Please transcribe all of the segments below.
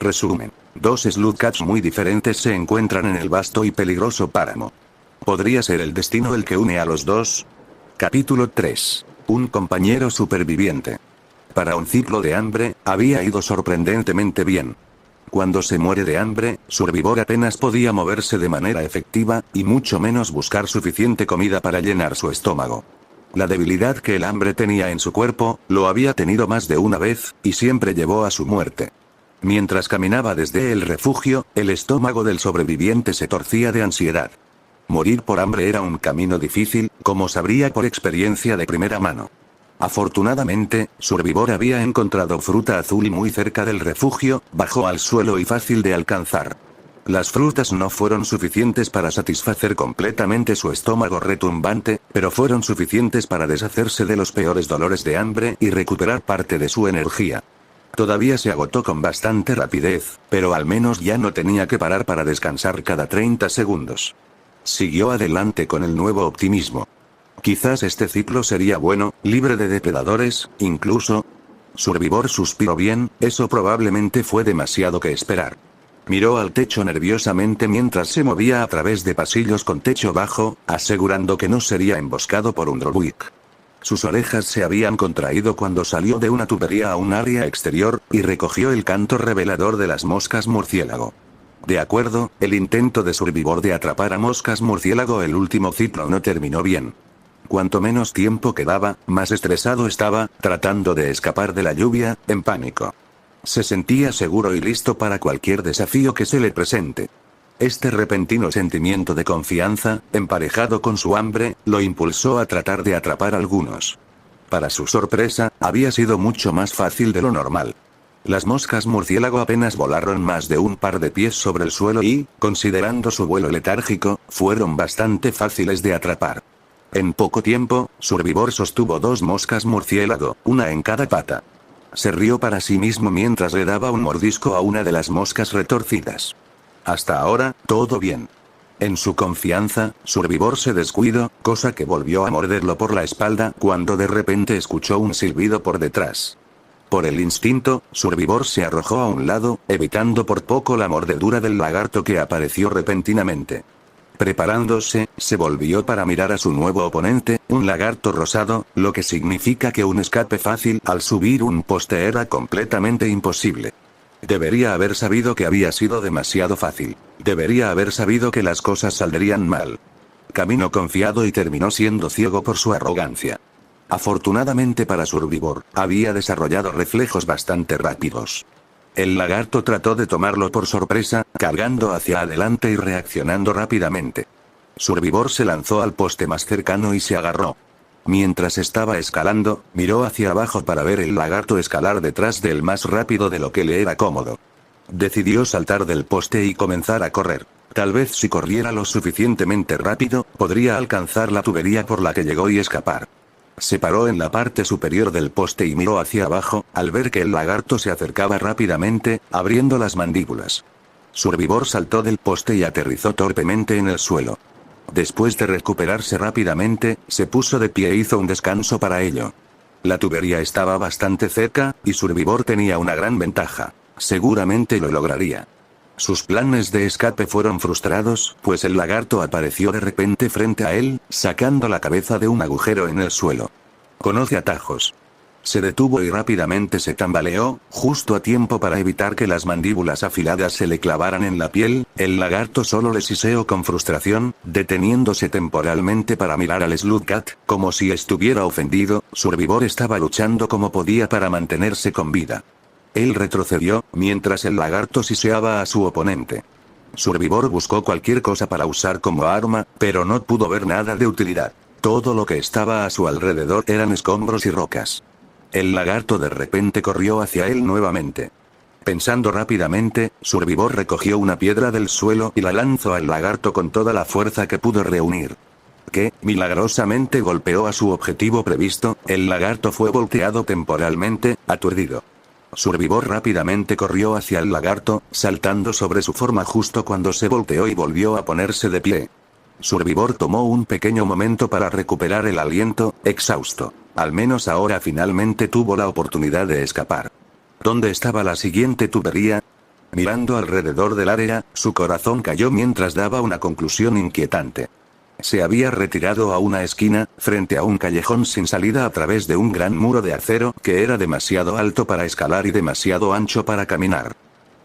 Resumen. Dos Slugcats muy diferentes se encuentran en el vasto y peligroso páramo. ¿Podría ser el destino el que une a los dos? Capítulo 3. Un compañero superviviente. Para un ciclo de hambre, había ido sorprendentemente bien. Cuando se muere de hambre, Survivor apenas podía moverse de manera efectiva, y mucho menos buscar suficiente comida para llenar su estómago. La debilidad que el hambre tenía en su cuerpo, lo había tenido más de una vez, y siempre llevó a su muerte. Mientras caminaba desde el refugio, el estómago del sobreviviente se torcía de ansiedad. Morir por hambre era un camino difícil, como sabría por experiencia de primera mano. Afortunadamente, Survivor había encontrado fruta azul muy cerca del refugio, bajo al suelo y fácil de alcanzar. Las frutas no fueron suficientes para satisfacer completamente su estómago retumbante, pero fueron suficientes para deshacerse de los peores dolores de hambre y recuperar parte de su energía. Todavía se agotó con bastante rapidez, pero al menos ya no tenía que parar para descansar cada 30 segundos. Siguió adelante con el nuevo optimismo. Quizás este ciclo sería bueno, libre de depredadores, incluso. Survivor suspiró bien, eso probablemente fue demasiado que esperar. Miró al techo nerviosamente mientras se movía a través de pasillos con techo bajo, asegurando que no sería emboscado por un Drowick. Sus orejas se habían contraído cuando salió de una tubería a un área exterior, y recogió el canto revelador de las moscas murciélago. De acuerdo, el intento de Survivor de atrapar a moscas murciélago el último ciclo no terminó bien. Cuanto menos tiempo quedaba, más estresado estaba, tratando de escapar de la lluvia, en pánico. Se sentía seguro y listo para cualquier desafío que se le presente. Este repentino sentimiento de confianza, emparejado con su hambre, lo impulsó a tratar de atrapar algunos. Para su sorpresa, había sido mucho más fácil de lo normal. Las moscas murciélago apenas volaron más de un par de pies sobre el suelo y, considerando su vuelo letárgico, fueron bastante fáciles de atrapar. En poco tiempo, Survivor sostuvo 2 moscas murciélago, una en cada pata. Se rió para sí mismo mientras le daba un mordisco a una de las moscas retorcidas. Hasta ahora, todo bien. En su confianza, Survivor se descuidó, cosa que volvió a morderlo por la espalda cuando de repente escuchó un silbido por detrás. Por el instinto, Survivor se arrojó a un lado, evitando por poco la mordedura del lagarto que apareció repentinamente. Preparándose, se volvió para mirar a su nuevo oponente, un lagarto rosado, lo que significa que un escape fácil al subir un poste era completamente imposible. Debería haber sabido que había sido demasiado fácil. Debería haber sabido que las cosas saldrían mal. Caminó confiado y terminó siendo ciego por su arrogancia. Afortunadamente para Survivor, había desarrollado reflejos bastante rápidos. El lagarto trató de tomarlo por sorpresa, cargando hacia adelante y reaccionando rápidamente. Survivor se lanzó al poste más cercano y se agarró. Mientras estaba escalando, miró hacia abajo para ver el lagarto escalar detrás del más rápido de lo que le era cómodo. Decidió saltar del poste y comenzar a correr. Tal vez si corriera lo suficientemente rápido, podría alcanzar la tubería por la que llegó y escapar. Se paró en la parte superior del poste y miró hacia abajo, al ver que el lagarto se acercaba rápidamente, abriendo las mandíbulas. Survivor saltó del poste y aterrizó torpemente en el suelo. Después de recuperarse rápidamente, se puso de pie e hizo un descanso para ello. La tubería estaba bastante cerca, y Survivor tenía una gran ventaja. Seguramente lo lograría. Sus planes de escape fueron frustrados, pues el lagarto apareció de repente frente a él, sacando la cabeza de un agujero en el suelo. Conoce atajos. Se detuvo y rápidamente se tambaleó, justo a tiempo para evitar que las mandíbulas afiladas se le clavaran en la piel. El lagarto solo le siseó con frustración, deteniéndose temporalmente para mirar al Slugcat, como si estuviera ofendido. Survivor estaba luchando como podía para mantenerse con vida. Él retrocedió, mientras el lagarto siseaba a su oponente. Survivor buscó cualquier cosa para usar como arma, pero no pudo ver nada de utilidad. Todo lo que estaba a su alrededor eran escombros y rocas. El lagarto de repente corrió hacia él nuevamente. Pensando rápidamente, Survivor recogió una piedra del suelo y la lanzó al lagarto con toda la fuerza que pudo reunir. Que, milagrosamente golpeó a su objetivo previsto. El lagarto fue volteado temporalmente, aturdido. Survivor rápidamente corrió hacia el lagarto, saltando sobre su forma justo cuando se volteó y volvió a ponerse de pie. Survivor tomó un pequeño momento para recuperar el aliento, exhausto. Al menos ahora finalmente tuvo la oportunidad de escapar. ¿Dónde estaba la siguiente tubería? Mirando alrededor del área, su corazón cayó mientras daba una conclusión inquietante. Se había retirado a una esquina, frente a un callejón sin salida a través de un gran muro de acero que era demasiado alto para escalar y demasiado ancho para caminar.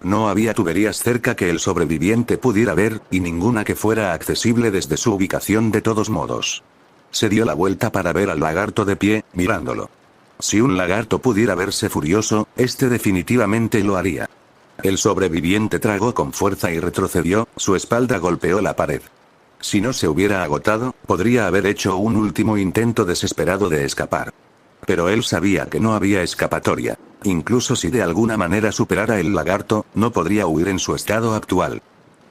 No había tuberías cerca que el sobreviviente pudiera ver, y ninguna que fuera accesible desde su ubicación de todos modos. Se dio la vuelta para ver al lagarto de pie, mirándolo. Si un lagarto pudiera verse furioso, este definitivamente lo haría. El sobreviviente tragó con fuerza y retrocedió, su espalda golpeó la pared. Si no se hubiera agotado, podría haber hecho un último intento desesperado de escapar. Pero él sabía que no había escapatoria. Incluso si de alguna manera superara el lagarto, no podría huir en su estado actual.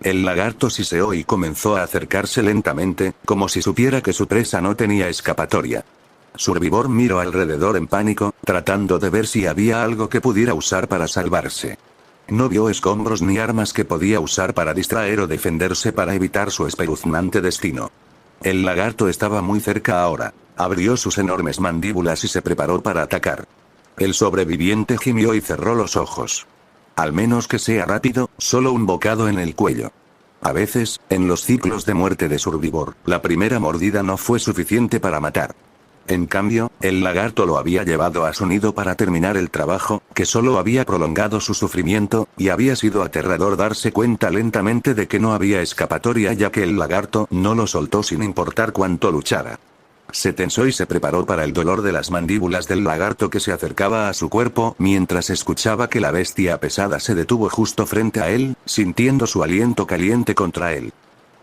El lagarto siseó y comenzó a acercarse lentamente, como si supiera que su presa no tenía escapatoria. Survivor miró alrededor en pánico, tratando de ver si había algo que pudiera usar para salvarse. No vio escombros ni armas que podía usar para distraer o defenderse para evitar su espeluznante destino. El lagarto estaba muy cerca ahora. Abrió sus enormes mandíbulas y se preparó para atacar. El sobreviviente gimió y cerró los ojos. Al menos que sea rápido, solo un bocado en el cuello. A veces, en los ciclos de muerte de Survivor, la primera mordida no fue suficiente para matar. En cambio, el lagarto lo había llevado a su nido para terminar el trabajo, que solo había prolongado su sufrimiento, y había sido aterrador darse cuenta lentamente de que no había escapatoria ya que el lagarto no lo soltó sin importar cuánto luchara. Se tensó y se preparó para el dolor de las mandíbulas del lagarto que se acercaba a su cuerpo mientras escuchaba que la bestia pesada se detuvo justo frente a él, sintiendo su aliento caliente contra él.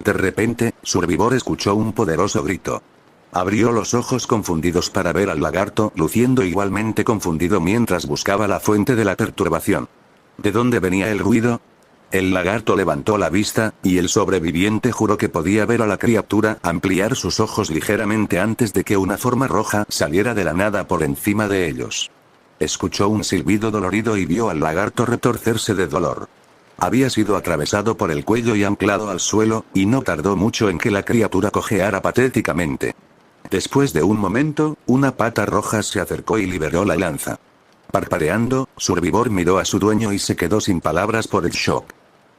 De repente, Survivor escuchó un poderoso grito. Abrió los ojos confundidos para ver al lagarto luciendo igualmente confundido mientras buscaba la fuente de la perturbación. ¿De dónde venía el ruido? El lagarto levantó la vista, y el sobreviviente juró que podía ver a la criatura ampliar sus ojos ligeramente antes de que una forma roja saliera de la nada por encima de ellos. Escuchó un silbido dolorido y vio al lagarto retorcerse de dolor. Había sido atravesado por el cuello y anclado al suelo, y no tardó mucho en que la criatura cojeara patéticamente. Después de un momento, una pata roja se acercó y liberó la lanza. Parpadeando, Survivor miró a su dueño y se quedó sin palabras por el shock.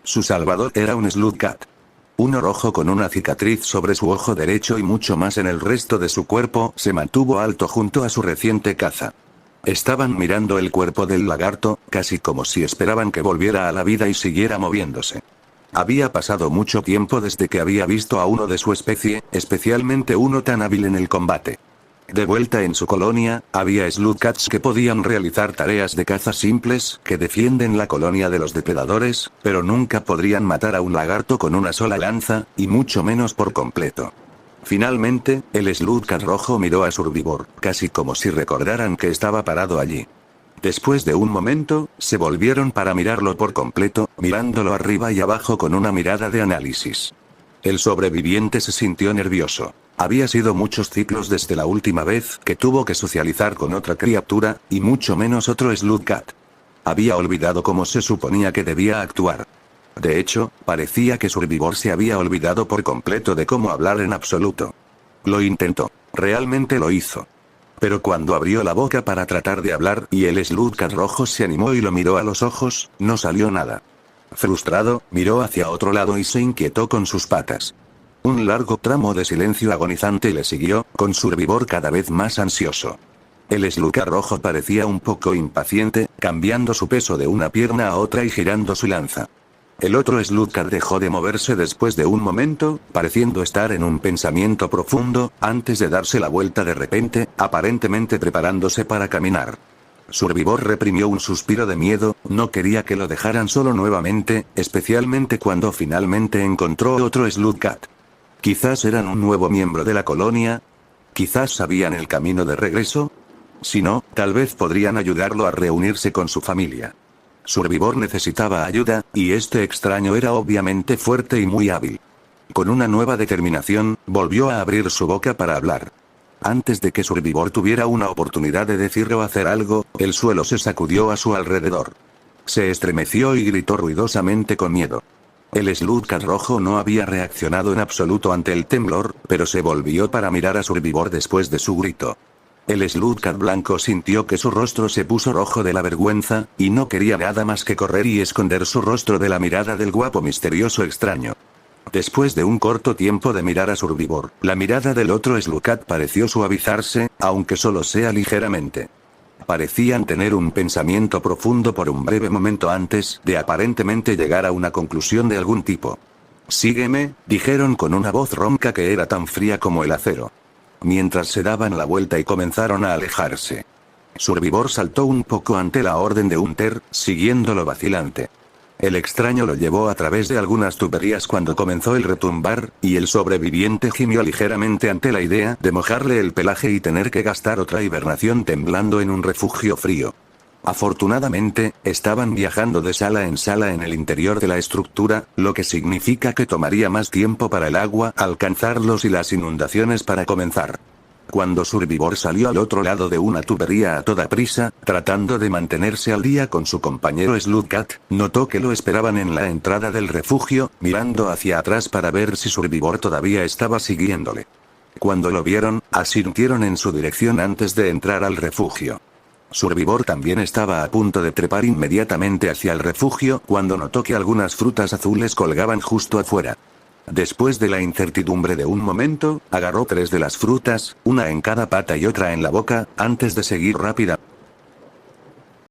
Su salvador era un Slugcat. Uno rojo con una cicatriz sobre su ojo derecho y mucho más en el resto de su cuerpo, se mantuvo alto junto a su reciente caza. Estaban mirando el cuerpo del lagarto, casi como si esperaban que volviera a la vida y siguiera moviéndose. Había pasado mucho tiempo desde que había visto a uno de su especie, especialmente uno tan hábil en el combate. De vuelta en su colonia, había Slugcats que podían realizar tareas de caza simples, que defienden la colonia de los depredadores, pero nunca podrían matar a un lagarto con una sola lanza, y mucho menos por completo. Finalmente, el Slugcat rojo miró a Survivor, casi como si recordaran que estaba parado allí. Después de un momento, se volvieron para mirarlo por completo, mirándolo arriba y abajo con una mirada de análisis. El sobreviviente se sintió nervioso. Había sido muchos ciclos desde la última vez que tuvo que socializar con otra criatura, y mucho menos otro Slugcat. Había olvidado cómo se suponía que debía actuar. De hecho, parecía que Survivor se había olvidado por completo de cómo hablar en absoluto. Lo intentó. Realmente lo hizo. Pero cuando abrió la boca para tratar de hablar y el Slugcat rojo se animó y lo miró a los ojos, no salió nada. Frustrado, miró hacia otro lado y se inquietó con sus patas. Un largo tramo de silencio agonizante le siguió, con Survivor cada vez más ansioso. El Slugcat rojo parecía un poco impaciente, cambiando su peso de una pierna a otra y girando su lanza. El otro Slugcat dejó de moverse después de un momento, pareciendo estar en un pensamiento profundo, antes de darse la vuelta de repente, aparentemente preparándose para caminar. Survivor reprimió un suspiro de miedo, no quería que lo dejaran solo nuevamente, especialmente cuando finalmente encontró otro Slugcat. Quizás eran un nuevo miembro de la colonia. Quizás sabían el camino de regreso. Si no, tal vez podrían ayudarlo a reunirse con su familia. Survivor necesitaba ayuda, y este extraño era obviamente fuerte y muy hábil. Con una nueva determinación, volvió a abrir su boca para hablar. Antes de que Survivor tuviera una oportunidad de decir o hacer algo, el suelo se sacudió a su alrededor. Se estremeció y gritó ruidosamente con miedo. El Slugcat rojo no había reaccionado en absoluto ante el temblor, pero se volvió para mirar a Survivor después de su grito. El Slugcat blanco sintió que su rostro se puso rojo de la vergüenza, y no quería nada más que correr y esconder su rostro de la mirada del guapo misterioso extraño. Después de un corto tiempo de mirar a Survivor, la mirada del otro Slugcat pareció suavizarse, aunque solo sea ligeramente. Parecían tener un pensamiento profundo por un breve momento antes de aparentemente llegar a una conclusión de algún tipo. «Sígueme», dijeron con una voz ronca que era tan fría como el acero. Mientras se daban la vuelta y comenzaron a alejarse. Survivor saltó un poco ante la orden de Hunter, siguiéndolo vacilante. El extraño lo llevó a través de algunas tuberías cuando comenzó el retumbar, y el sobreviviente gimió ligeramente ante la idea de mojarle el pelaje y tener que gastar otra hibernación temblando en un refugio frío. Afortunadamente, estaban viajando de sala en el interior de la estructura, lo que significa que tomaría más tiempo para el agua alcanzarlos y las inundaciones para comenzar. Cuando Survivor salió al otro lado de una tubería a toda prisa, tratando de mantenerse al día con su compañero Slugcat, notó que lo esperaban en la entrada del refugio, mirando hacia atrás para ver si Survivor todavía estaba siguiéndole. Cuando lo vieron, asintieron en su dirección antes de entrar al refugio. Survivor también estaba a punto de trepar inmediatamente hacia el refugio cuando notó que algunas frutas azules colgaban justo afuera. Después de la incertidumbre de un momento, agarró 3 de las frutas, una en cada pata y otra en la boca, antes de seguir rápida.